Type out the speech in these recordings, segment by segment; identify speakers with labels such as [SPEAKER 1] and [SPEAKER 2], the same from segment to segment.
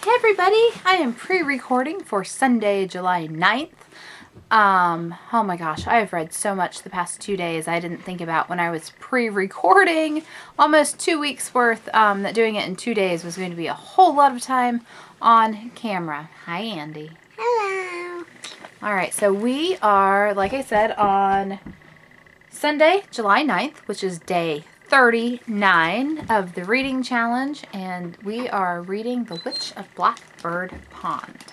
[SPEAKER 1] Hey everybody, I am pre-recording for Sunday, July 9th. Oh my gosh, I have read so much the past 2 days I didn't think about when I was pre-recording. Almost 2 weeks worth, that doing it in 2 days was going to be a whole lot of time on camera. Hi Andy.
[SPEAKER 2] Hello.
[SPEAKER 1] Alright, so we are, like I said, on Sunday, July 9th, which is day 39 of the reading challenge, and we are reading The Witch of Blackbird Pond.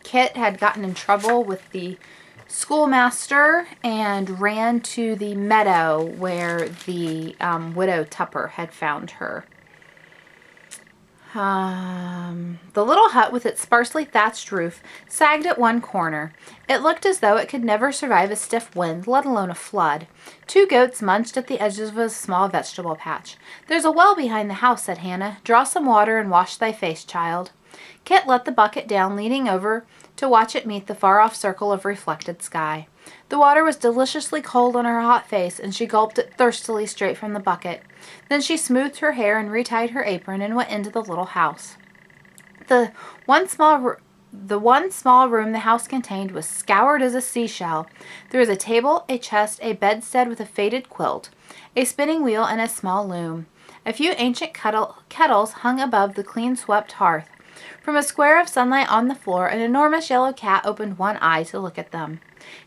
[SPEAKER 1] Kit had gotten in trouble with the schoolmaster and ran to the meadow where the widow Tupper had found her. The little hut with its sparsely thatched roof sagged at one corner. It looked as though it could never survive a stiff wind, let alone a flood. 2 goats munched at the edges of a small vegetable patch. "There's a well behind the house," said Hannah. "Draw some water and wash thy face, child." Kit let the bucket down, leaning over to watch it meet the far-off circle of reflected sky. The water was deliciously cold on her hot face, and she gulped it thirstily straight from the bucket. Then she smoothed her hair and retied her apron and went into the little house. The one small room the house contained was scoured as a seashell. There was a table, a chest, a bedstead with a faded quilt, a spinning wheel, and a small loom. A few ancient kettles hung above the clean-swept hearth. From a square of sunlight on the floor, an enormous yellow cat opened one eye to look at them.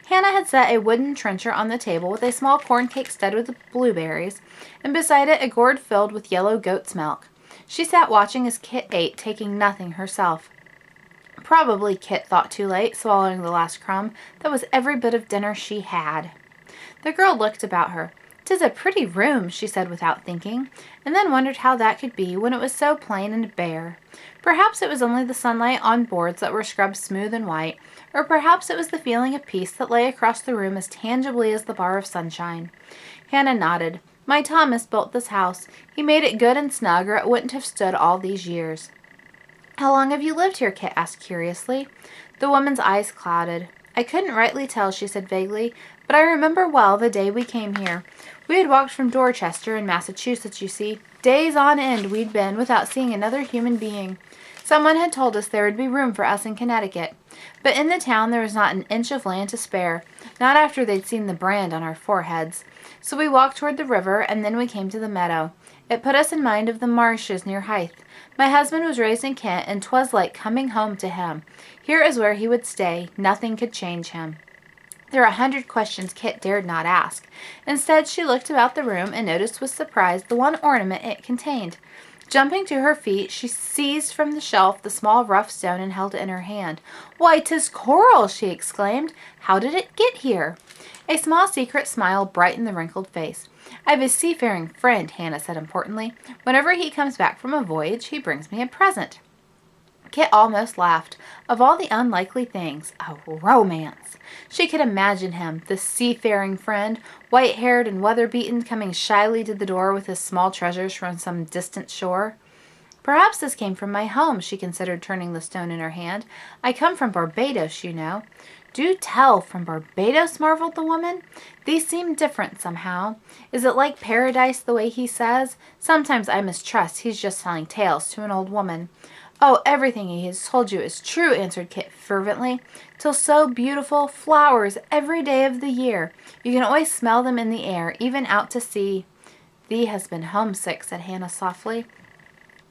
[SPEAKER 1] Hannah had set a wooden trencher on the table with a small corn cake studded with blueberries, and beside it a gourd filled with yellow goat's milk. She sat watching as Kit ate, taking nothing herself. Probably, Kit thought too late, swallowing the last crumb. That was every bit of dinner she had. The girl looked about her. "'Tis a pretty room," she said without thinking, and then wondered how that could be when it was so plain and bare. Perhaps it was only the sunlight on boards that were scrubbed smooth and white, or perhaps it was the feeling of peace that lay across the room as tangibly as the bar of sunshine. Hannah nodded. "My Thomas built this house. He made it good and snug, or it wouldn't have stood all these years." "How long have you lived here?" Kit asked curiously. The woman's eyes clouded. "I couldn't rightly tell," she said vaguely, "but I remember well the day we came here. We had walked from Dorchester in Massachusetts, you see. Days on end we'd been without seeing another human being. Someone had told us there would be room for us in Connecticut. But in the town there was not an inch of land to spare, not after they'd seen the brand on our foreheads. So we walked toward the river, and then we came to the meadow. It put us in mind of the marshes near Hythe. My husband was raised in Kent, and 'twas like coming home to him. Here is where he would stay. Nothing could change him." There were 100 questions Kit dared not ask. Instead, she looked about the room and noticed with surprise the one ornament it contained. Jumping to her feet, she seized from the shelf the small rough stone and held it in her hand. "Why, 'tis coral!" she exclaimed. "How did it get here?" A small secret smile brightened the wrinkled face. "I've a seafaring friend," Hannah said importantly. "Whenever he comes back from a voyage, he brings me a present." Kit almost laughed. Of all the unlikely things, a romance! She could imagine him, the seafaring friend, white-haired and weather-beaten, coming shyly to the door with his small treasures from some distant shore. "Perhaps this came from my home," she considered, turning the stone in her hand. "I come from Barbados, you know." "Do tell, from Barbados?" marveled the woman. "These seem different, somehow. Is it like paradise the way he says? Sometimes I mistrust he's just telling tales to an old woman." "Oh, everything he has told you is true," answered Kit fervently. "'Tis so beautiful. Flowers every day of the year. You can always smell them in the air, even out to sea." "Thee has been homesick," said Hannah softly.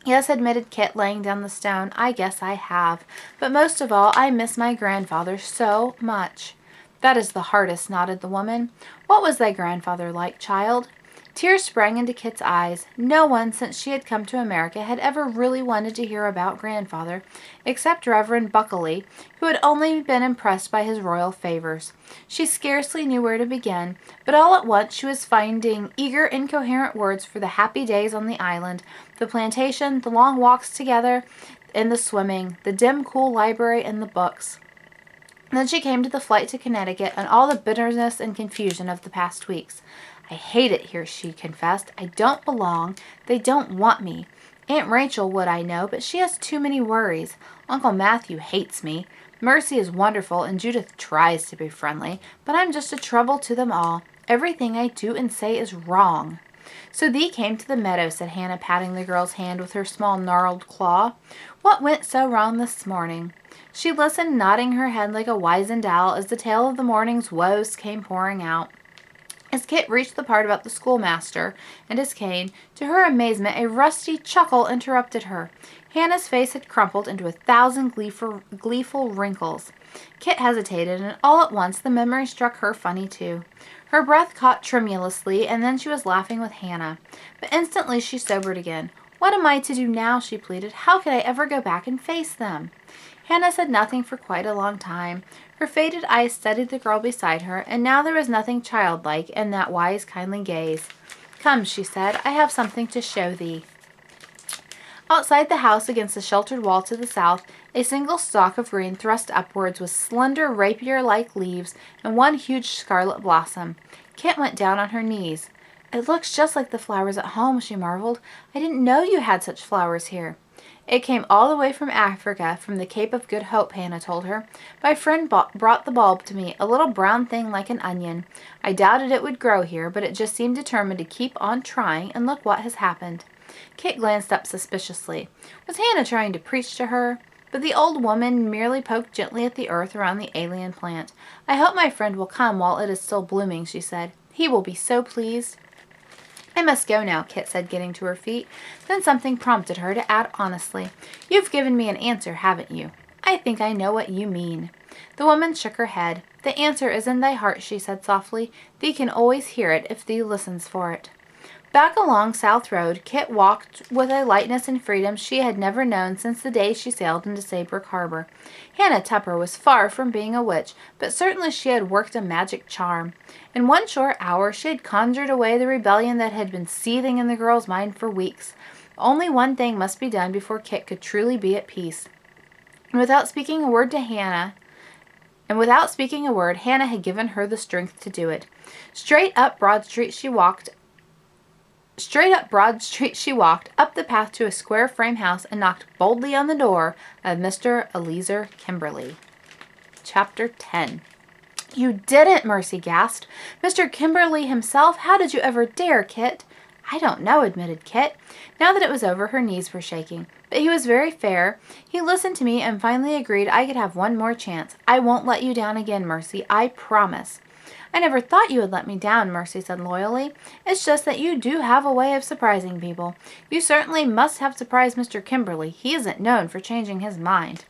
[SPEAKER 1] "Yes," admitted Kit, laying down the stone. "I guess I have. But most of all, I miss my grandfather so much." "That is the hardest," nodded the woman. "What was thy grandfather like, child?" Tears sprang into Kit's eyes. No one, since she had come to America, had ever really wanted to hear about grandfather, except Reverend Buckley, who had only been impressed by his royal favors. She scarcely knew where to begin, but all at once she was finding eager, incoherent words for the happy days on the island, the plantation, the long walks together, and the swimming, the dim, cool library, and the books. Then she came to the flight to Connecticut and all the bitterness and confusion of the past weeks. "I hate it here," she confessed. "I don't belong. They don't want me. Aunt Rachel would, I know, but she has too many worries. Uncle Matthew hates me. Mercy is wonderful, and Judith tries to be friendly, but I'm just a trouble to them all. Everything I do and say is wrong." "So thee came to the meadow," said Hannah, patting the girl's hand with her small gnarled claw. "What went so wrong this morning?" She listened, nodding her head like a wizened owl as the tale of the morning's woes came pouring out. As Kit reached the part about the schoolmaster and his cane, to her amazement a rusty chuckle interrupted her. Hannah's face had crumpled into 1,000 gleeful wrinkles. Kit hesitated, and all at once the memory struck her funny too. Her breath caught tremulously, and then she was laughing with Hannah. But instantly she sobered again. "What am I to do now?" she pleaded. "How could I ever go back and face them?" Hannah said nothing for quite a long time. Her faded eyes studied the girl beside her, and now there was nothing childlike in that wise, kindly gaze. "Come," she said, "I have something to show thee." Outside the house, against the sheltered wall to the south, a single stalk of green thrust upwards with slender rapier-like leaves and one huge scarlet blossom. Kit went down on her knees. "It looks just like the flowers at home," she marveled. "I didn't know you had such flowers here." "It came all the way from Africa, from the Cape of Good Hope," Hannah told her. "My friend brought the bulb to me, a little brown thing like an onion. I doubted it would grow here, but it just seemed determined to keep on trying, and look what has happened." Kit glanced up suspiciously. Was Hannah trying to preach to her? But the old woman merely poked gently at the earth around the alien plant. "I hope my friend will come while it is still blooming," she said. "He will be so pleased." "I must go now," Kit said, getting to her feet. Then something prompted her to add honestly, "You've given me an answer, haven't you?" "I think I know what you mean." The woman shook her head. "The answer is in thy heart," she said softly. "Thee can always hear it if thee listens for it." Back along South Road, Kit walked with a lightness and freedom she had never known since the day she sailed into Saybrook Harbor. Hannah Tupper was far from being a witch, but certainly she had worked a magic charm. In one short hour she had conjured away the rebellion that had been seething in the girl's mind for weeks. Only one thing must be done before Kit could truly be at peace. And without speaking a word, Hannah had given her the strength to do it. Straight up Broad Street she walked, up the path to a square frame house, and knocked boldly on the door of Mr. Eliezer Kimberly. Chapter 10. "You didn't!" Mercy gasped. "Mr. Kimberly himself? How did you ever dare, Kit?" "I don't know," admitted Kit. Now that it was over, her knees were shaking. "But he was very fair. He listened to me and finally agreed I could have one more chance. I won't let you down again, Mercy. I promise." "I never thought you would let me down," Mercy said loyally. "It's just that you do have a way of surprising people. You certainly must have surprised Mr. Kimberly. He isn't known for changing his mind."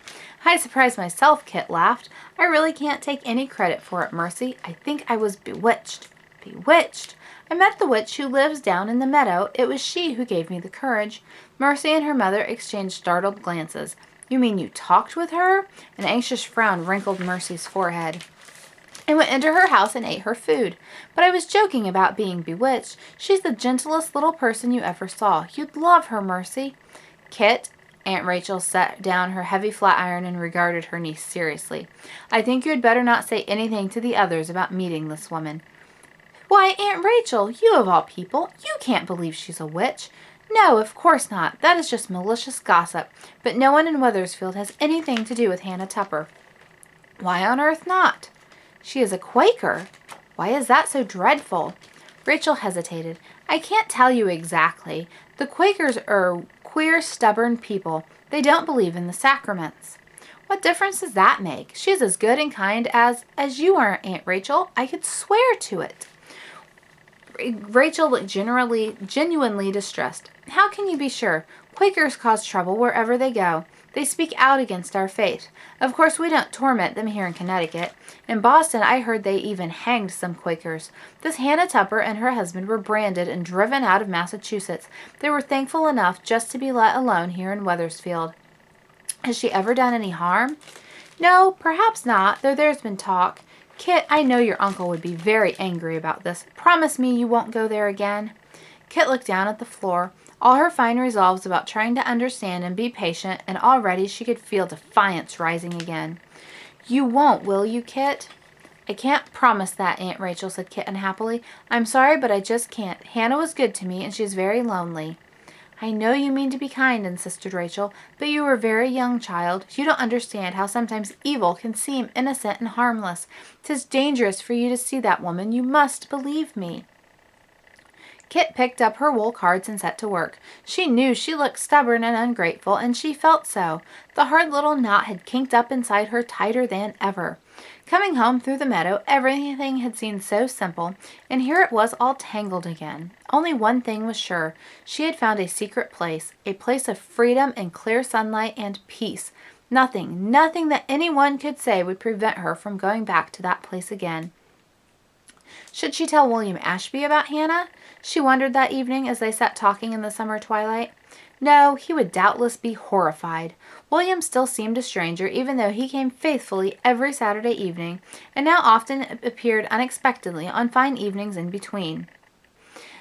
[SPEAKER 1] "I surprised myself," Kit laughed. "I really can't take any credit for it, Mercy. I think I was bewitched." "Bewitched?" "I met the witch who lives down in the meadow. It was she who gave me the courage." Mercy and her mother exchanged startled glances. "You mean you talked with her?" An anxious frown wrinkled Mercy's forehead. "I went into her house and ate her food. But I was joking about being bewitched. She's the gentlest little person you ever saw. You'd love her, Mercy." "Kit," Aunt Rachel set down her heavy flat iron and regarded her niece seriously, "I think you had better not say anything to the others about meeting this woman." "Why, Aunt Rachel, you of all people, you can't believe she's a witch." "No, of course not. That is just malicious gossip. But no one in Wethersfield has anything to do with Hannah Tupper." "Why on earth not?" "She is a Quaker." "Why is that so dreadful?" Rachel hesitated. "I can't tell you exactly. The Quakers are queer, stubborn people. They don't believe in the sacraments." "What difference does that make? She is as good and kind as you are, Aunt Rachel. I could swear to it." Rachel looked genuinely distressed. "How can you be sure? Quakers cause trouble wherever they go. They speak out against our faith. Of course, we don't torment them here in Connecticut. In Boston, I heard they even hanged some Quakers. This Hannah Tupper and her husband were branded and driven out of Massachusetts. They were thankful enough just to be let alone here in Wethersfield." "Has she ever done any harm?" "No, perhaps not, though there's been talk. Kit, I know your uncle would be very angry about this. Promise me you won't go there again." Kit looked down at the floor, all her fine resolves about trying to understand and be patient, and already she could feel defiance rising again. "You won't, will you, Kit?" "I can't promise that, Aunt Rachel," said Kit unhappily. "I'm sorry, but I just can't. Hannah was good to me, and she's very lonely." "I know you mean to be kind," insisted Rachel, "but you are very young, child. You don't understand how sometimes evil can seem innocent and harmless. 'Tis dangerous for you to see that woman. You must believe me." Kit picked up her wool cards and set to work. She knew she looked stubborn and ungrateful, and she felt so. The hard little knot had kinked up inside her tighter than ever. Coming home through the meadow, everything had seemed so simple, and here it was all tangled again. Only one thing was sure. She had found a secret place, a place of freedom and clear sunlight and peace. Nothing that anyone could say would prevent her from going back to that place again. Should she tell William Ashby about Hannah? She wondered that evening as they sat talking in the summer twilight. No, he would doubtless be horrified. William still seemed a stranger, even though he came faithfully every Saturday evening, and now often appeared unexpectedly on fine evenings in between.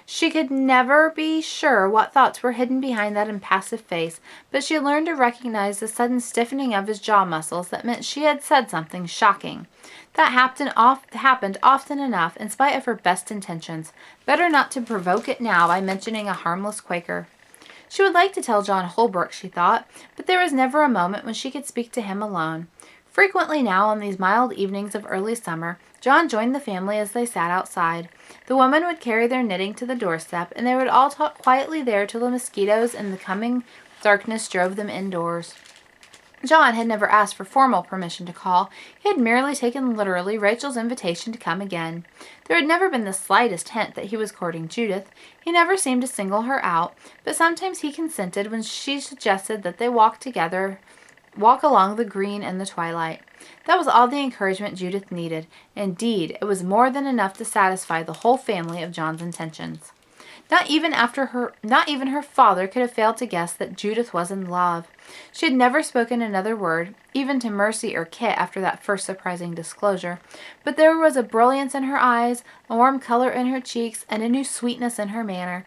[SPEAKER 1] She could never be sure what thoughts were hidden behind that impassive face, but she learned to recognize the sudden stiffening of his jaw muscles that meant she had said something shocking. That happened often enough, in spite of her best intentions. Better not to provoke it now by mentioning a harmless Quaker. She would like to tell John Holbrook, she thought, but there was never a moment when she could speak to him alone. Frequently now, on these mild evenings of early summer, John joined the family as they sat outside. The women would carry their knitting to the doorstep, and they would all talk quietly there till the mosquitoes and the coming darkness drove them indoors. John had never asked for formal permission to call. He had merely taken literally Rachel's invitation to come again. There had never been the slightest hint that he was courting Judith. He never seemed to single her out, but sometimes he consented when she suggested that they walk along the green in the twilight. That was all the encouragement Judith needed. Indeed, it was more than enough to satisfy the whole family of John's intentions. Not even her father could have failed to guess that Judith was in love. She had never spoken another word, even to Mercy or Kit after that first surprising disclosure, but there was a brilliance in her eyes, a warm color in her cheeks, and a new sweetness in her manner.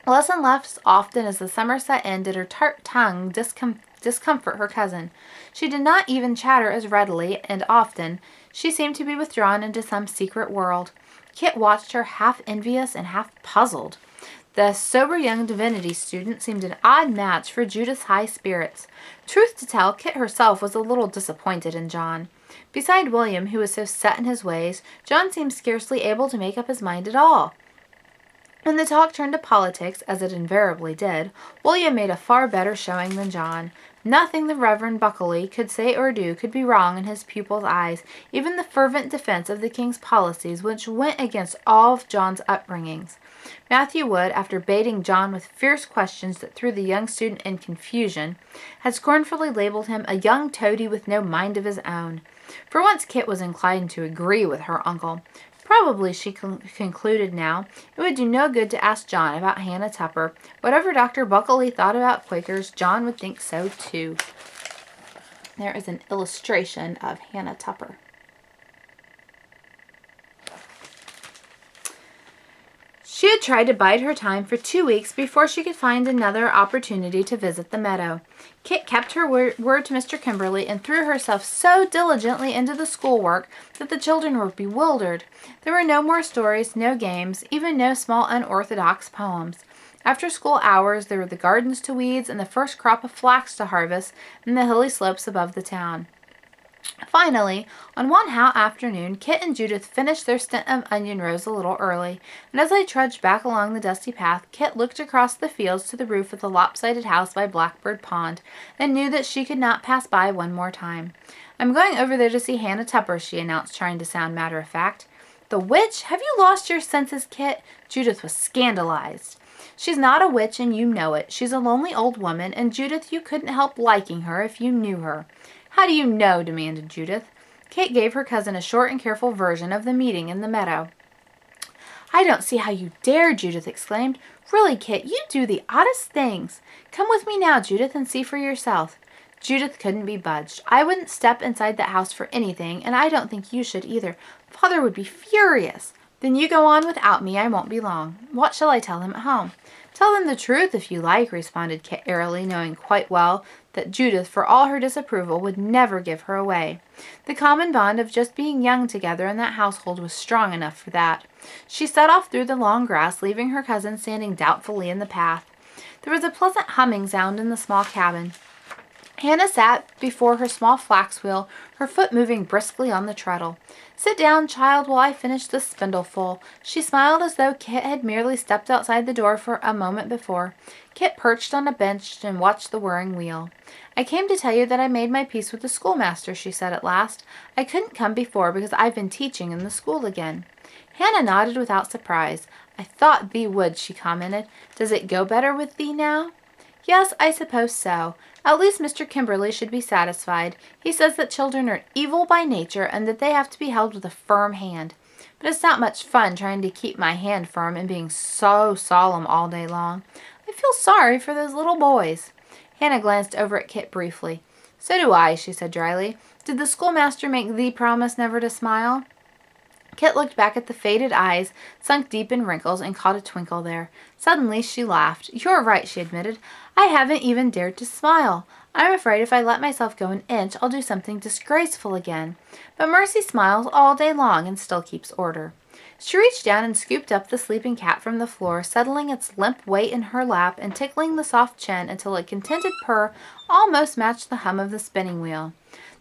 [SPEAKER 1] Less and less often as the summer set in did her tart tongue discomfort her cousin. She did not even chatter as readily, and often she seemed to be withdrawn into some secret world. Kit watched her half envious and half puzzled. The sober young divinity student seemed an odd match for Judith's high spirits. Truth to tell, Kit herself was a little disappointed in John. Beside William, who was so set in his ways, John seemed scarcely able to make up his mind at all. When the talk turned to politics, as it invariably did, William made a far better showing than John. Nothing the Reverend Buckley could say or do could be wrong in his pupil's eyes, even the fervent defense of the king's policies, which went against all of John's upbringings. Matthew Wood, after baiting John with fierce questions that threw the young student in confusion, had scornfully labeled him a young toady with no mind of his own. For once Kit was inclined to agree with her uncle. Probably, she concluded now, it would do no good to ask John about Hannah Tupper. Whatever Dr. Buckley thought about Quakers, John would think so too. There is an illustration of Hannah Tupper. She had tried to bide her time for 2 weeks before she could find another opportunity to visit the meadow. Kit kept her word to Mr. Kimberly and threw herself so diligently into the schoolwork that the children were bewildered. There were no more stories, no games, even no small unorthodox poems. After school hours, there were the gardens to weed and the first crop of flax to harvest in the hilly slopes above the town. Finally, on one hot afternoon, Kit and Judith finished their stint of onion rows a little early, and as they trudged back along the dusty path, Kit looked across the fields to the roof of the lopsided house by Blackbird Pond, and knew that she could not pass by one more time. "I'm going over there to see Hannah Tupper," she announced, trying to sound matter-of-fact. "The witch? Have you lost your senses, Kit?" Judith was scandalized. "She's not a witch, and you know it. She's a lonely old woman, and Judith, you couldn't help liking her if you knew her." "How do you know?" demanded Judith. Kate gave her cousin a short and careful version of the meeting in the meadow. "I don't see how you dare," Judith exclaimed. "Really, Kit, you do the oddest things. Come with me now, Judith, and see for yourself." Judith couldn't be budged. "I wouldn't step inside that house for anything, and I don't think you should either. Father would be furious." "Then you go on without me. I won't be long. What shall I tell him at home?" "Tell them the truth if you like," responded Kit airily, knowing quite well that Judith, for all her disapproval, would never give her away. The common bond of just being young together in that household was strong enough for that. She set off through the long grass, leaving her cousin standing doubtfully in the path. There was a pleasant humming sound in the small cabin. Hannah sat before her small flax wheel, her foot moving briskly on the treadle. "Sit down, child, while I finish this spindleful." She smiled as though Kit had merely stepped outside the door for a moment before. Kit perched on a bench and watched the whirring wheel. "I came to tell you that I made my peace with the schoolmaster," she said at last. "I couldn't come before because I've been teaching in the school again." Hannah nodded without surprise. "I thought thee would," she commented. "Does it go better with thee now?" "Yes, I suppose so. At least Mr. Kimberly should be satisfied. He says that children are evil by nature and that they have to be held with a firm hand. But it's not much fun trying to keep my hand firm and being so solemn all day long. I feel sorry for those little boys." Hannah glanced over at Kit briefly. "So do I," she said dryly. "Did the schoolmaster make thee promise never to smile?" Kit looked back at the faded eyes, sunk deep in wrinkles, and caught a twinkle there. Suddenly she laughed. "You're right," she admitted. "I haven't even dared to smile. I'm afraid if I let myself go an inch, I'll do something disgraceful again. But Mercy smiles all day long and still keeps order." She reached down and scooped up the sleeping cat from the floor, settling its limp weight in her lap and tickling the soft chin until a contented purr almost matched the hum of the spinning wheel.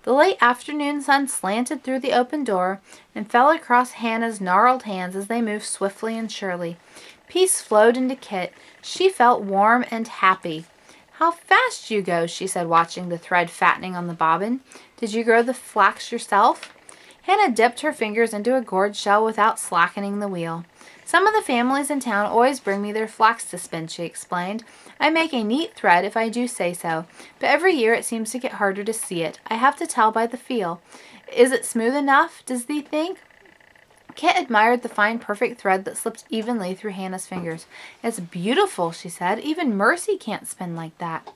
[SPEAKER 1] The late afternoon sun slanted through the open door and fell across Hannah's gnarled hands as they moved swiftly and surely. Peace flowed into Kit. She felt warm and happy. "How fast you go," she said, watching the thread fattening on the bobbin. "Did you grow the flax yourself?" Hannah dipped her fingers into a gourd shell without slackening the wheel. "Some of the families in town always bring me their flax to spin," she explained. "I make a neat thread if I do say so, but every year it seems to get harder to see it. I have to tell by the feel. Is it smooth enough, does thee think?" Kit admired the fine, perfect thread that slipped evenly through Hannah's fingers. "It's beautiful," she said. "Even Mercy can't spin like that."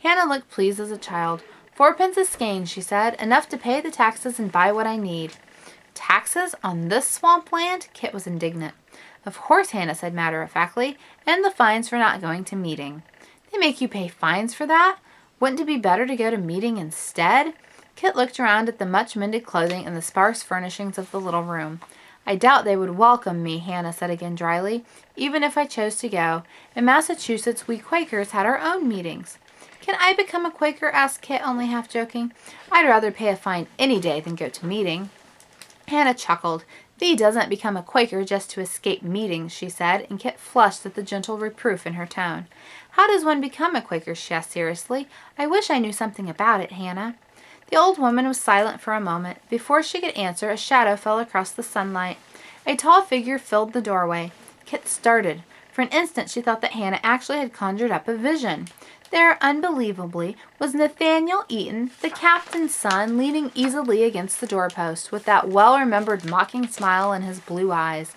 [SPEAKER 1] Hannah looked pleased as a child. "4 pence a skein," she said. "Enough to pay the taxes and buy what I need." "Taxes on this swamp land?" Kit was indignant. "Of course," Hannah said matter-of-factly. "And the fines for not going to meeting." "They make you pay fines for that? Wouldn't it be better to go to meeting instead?" Kit looked around at the much-mended clothing and the sparse furnishings of the little room. "I doubt they would welcome me," Hannah said again dryly, "even if I chose to go. In Massachusetts, we Quakers had our own meetings." "Can I become a Quaker?" asked Kit, only half joking. "I'd rather pay a fine any day than go to meeting." Hannah chuckled. "Thee doesn't become a Quaker just to escape meetings," she said, and Kit flushed at the gentle reproof in her tone. "How does one become a Quaker?" she asked seriously. "I wish I knew something about it, Hannah." The old woman was silent for a moment. Before she could answer, a shadow fell across the sunlight. A tall figure filled the doorway. Kit started. For an instant she thought that Hannah actually had conjured up a vision. There, unbelievably, was Nathaniel Eaton, the captain's son, leaning easily against the doorpost, with that well-remembered mocking smile in his blue eyes.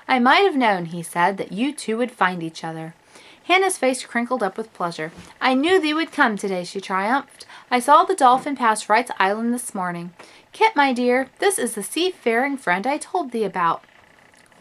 [SPEAKER 1] "I might have known," he said, "that you two would find each other." Hannah's face crinkled up with pleasure. "I knew thee would come today," she triumphed. "I saw the Dolphin pass Wright's Island this morning. Kit, my dear, this is the seafaring friend I told thee about."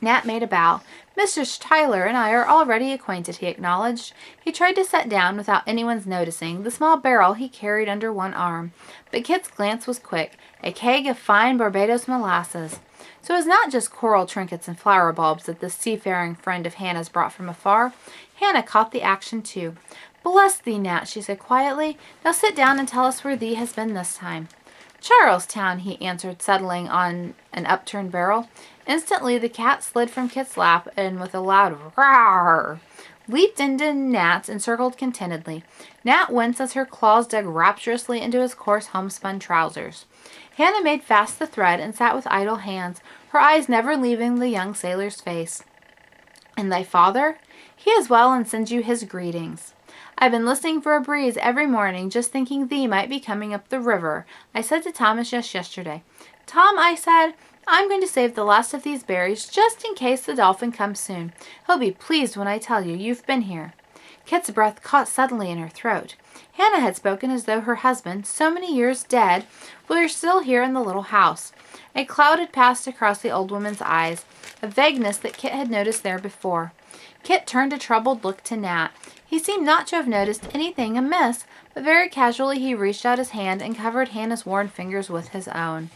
[SPEAKER 1] Nat made a bow. "Mr. Tyler and I are already acquainted," he acknowledged. He tried to set down, without anyone's noticing, the small barrel he carried under one arm. But Kit's glance was quick. A keg of fine Barbados molasses. So it was not just coral trinkets and flower bulbs that this seafaring friend of Hannah's brought from afar. Hannah caught the action, too. "Bless thee, Nat," she said quietly. "Now sit down and tell us where thee has been this time." "Charlestown," he answered, settling on an upturned barrel. Instantly the cat slid from Kit's lap and with a loud "Rawr!" leaped into Nat's and circled contentedly. Nat winced as her claws dug rapturously into his coarse homespun trousers. Hannah made fast the thread and sat with idle hands, her eyes never leaving the young sailor's face. "And thy father?" "He is well and sends you his greetings." "I've been listening for a breeze every morning, just thinking thee might be coming up the river. I said to Thomas just yesterday, 'Tom,' I said, 'I'm going to save the last of these berries just in case the Dolphin comes soon. He'll be pleased when I tell you you've been here.'" Kit's breath caught suddenly in her throat. Hannah had spoken as though her husband, so many years dead, were still here in the little house. A cloud had passed across the old woman's eyes, a vagueness that Kit had noticed there before. Kit turned a troubled look to Nat. He seemed not to have noticed anything amiss, but very casually he reached out his hand and covered Hannah's worn fingers with his own.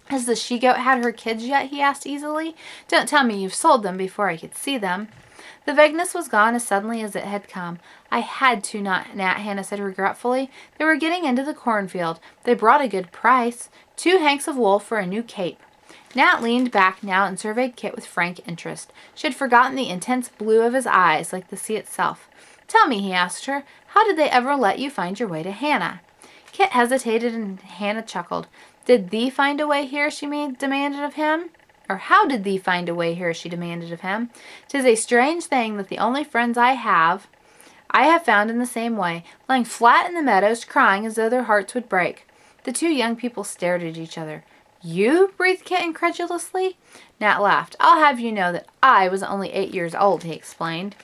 [SPEAKER 1] "Has the she-goat had her kids yet?" he asked easily. "Don't tell me you've sold them before I could see them." The vagueness was gone as suddenly as it had come. I had to, not Nat, Hannah said regretfully. They were getting into the cornfield. They brought a good price. 2 hanks of wool for a new cape. Nat leaned back now and surveyed Kit with frank interest. She had forgotten the intense blue of his eyes, like the sea itself. Tell me, he asked her, how did they ever let you find your way to Hannah? Kit hesitated and Hannah chuckled. Did thee find a way here, she demanded of him? Or how did thee find a way here, she demanded of him. 'Tis a strange thing that the only friends I have found in the same way, lying flat in the meadows, crying as though their hearts would break. The 2 young people stared at each other. You? Breathed Kit incredulously. Nat laughed. I'll have you know that I was only 8 years old, he explained.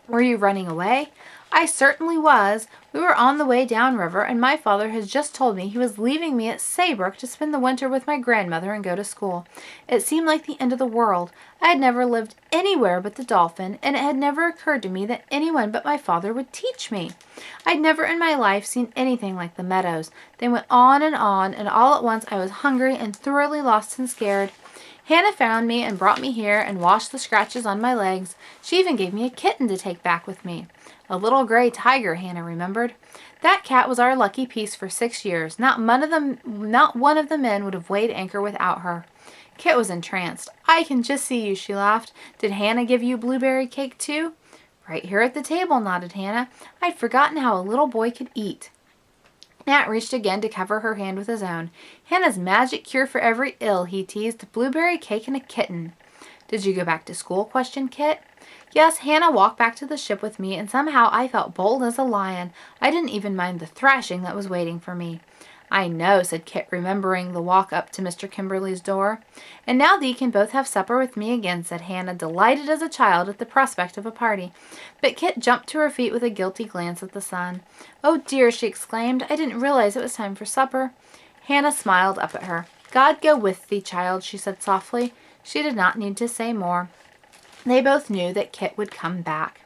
[SPEAKER 1] Were you running away? I certainly was. We were on the way downriver, and my father has just told me he was leaving me at Saybrook to spend the winter with my grandmother and go to school. It seemed like the end of the world. I had never lived anywhere but the Dolphin, and it had never occurred to me that anyone but my father would teach me. I'd never in my life seen anything like the meadows. They went on, and all at once I was hungry and thoroughly lost and scared. Hannah found me and brought me here and washed the scratches on my legs. She even gave me a kitten to take back with me. A little gray tiger, Hannah remembered. That cat was our lucky piece for 6 years. Not one of the men would have weighed anchor without her. Kit was entranced. I can just see you, she laughed. Did Hannah give you blueberry cake too? Right here at the table, nodded Hannah. I'd forgotten how a little boy could eat. Nat reached again to cover her hand with his own. Hannah's magic cure for every ill, he teased. Blueberry cake and a kitten. Did you go back to school? Questioned Kit. Yes, Hannah walked back to the ship with me, and somehow I felt bold as a lion. I didn't even mind the thrashing that was waiting for me. I know, said Kit, remembering the walk up to Mr. Kimberly's door. And now thee can both have supper with me again, said Hannah, delighted as a child at the prospect of a party. But Kit jumped to her feet with a guilty glance at the sun. Oh dear, she exclaimed, I didn't realize it was time for supper. Hannah smiled up at her. God go with thee, child, she said softly. She did not need to say more. They both knew that Kit would come back.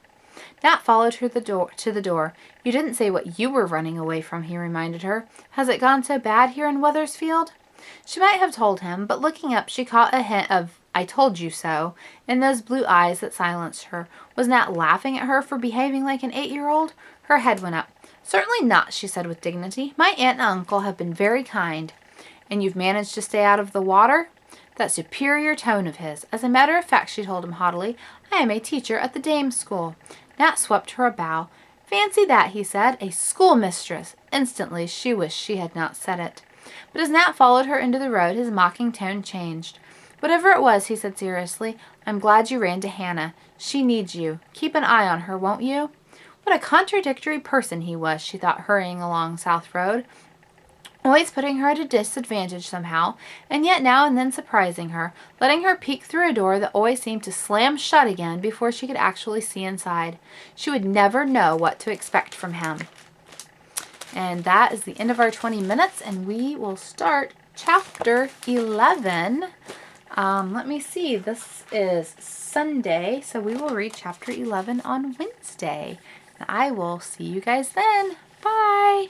[SPEAKER 1] Nat followed her to the door. You didn't say what you were running away from, he reminded her. Has it gone so bad here in Wethersfield? She might have told him, but looking up she caught a hint of I told you so in those blue eyes that silenced her. Was Nat laughing at her for behaving like an 8-year-old? Her head went up. Certainly not, she said with dignity. My aunt and uncle have been very kind. And you've managed to stay out of the water? That superior tone of his. As a matter of fact, she told him haughtily, I am a teacher at the dame's school. Nat swept her a bow. Fancy that, he said, a schoolmistress. Instantly she wished she had not said it. But as Nat followed her into the road, his mocking tone changed. Whatever it was, he said seriously, I'm glad you ran to Hannah. She needs you. Keep an eye on her, won't you? What a contradictory person he was, she thought, hurrying along South Road. Always putting her at a disadvantage somehow, and yet now and then surprising her, letting her peek through a door that always seemed to slam shut again before she could actually see inside. She would never know what to expect from him. And that is the end of our 20 minutes, and we will start chapter 11. Let me see, this is Sunday, so we will read chapter 11 on Wednesday. And I will see you guys then. Bye!